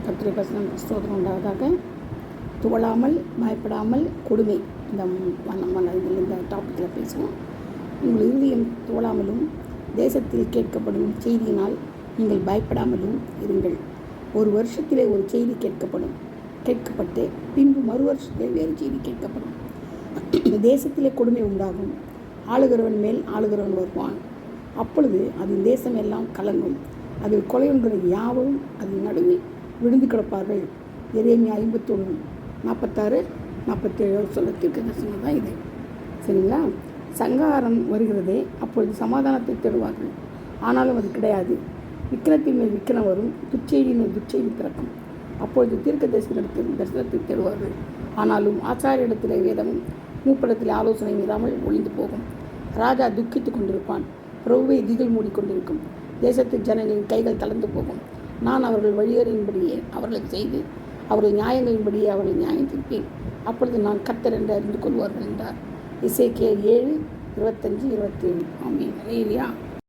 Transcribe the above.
கர்த்தருடைய வசனம் ஸ்தோத்திரம் உண்டாவதாக. துவளாமல் பயப்படாமல் கொடுமை இந்த டாப்பிக்கில் பேசுவோம். உங்கள் இருதயம் துவளாமலும் தேசத்தில் கேட்கப்படும் செய்தியினால் நீங்கள் பயப்படாமலும் இருங்கள். ஒரு வருஷத்திலே ஒரு செய்தி கேட்கப்பட்டு பின்பு மறு வருஷத்திலே வேறு செய்தி கேட்கப்படும். தேசத்திலே கொடுமை உண்டாகும். ஆளுகிறவன் மேல் ஆளுகிறவன் வருவான். அப்பொழுது அதன் தேசம் எல்லாம் கலங்கும். அதில் கொலையுண்கிற யாவும் அதன் நடுவே விழுந்து கிடப்பார்கள். எரேமியா 51:46-47 சொல்ல தீர்க்கதரிசனம் தான் இது. சரிங்களா? சங்காரம் வருகிறதே, அப்பொழுது சமாதானத்தை தேடுவார்கள், ஆனாலும் அது கிடையாது. விக்கிரத்தின் மேல் விக்கிரம் வரும், துச்செய்தியின் மேல் துச்செய்தி பிறக்கும். அப்பொழுது தரிசனத்தை தேடுவார்கள், ஆனாலும் ஆச்சாரியரிடத்தில் வேதமும் மூப்படத்தில் ஆலோசனை இராமல் ஒளிந்து போகும். ராஜா துக்கித்து கொண்டிருப்பான், பிரபுவை திகில் மூடிக்கொண்டிருக்கும். தேசத்து ஜனங்களின் கைகள் தளர்ந்து போகும். நான் அவர்கள் வழியறியின்படியே அவர்களுக்கு செய்து அவர்கள் நியாயங்களின்படியே அவர்களை நியாயம் தீர்ப்பேன். அப்பொழுது நான் கர்த்தர் என்று அறிந்து கொள்வார்கள் என்றார். எசேக்கியேல் 7:25-27. ஆமென். அல்லேலூயா.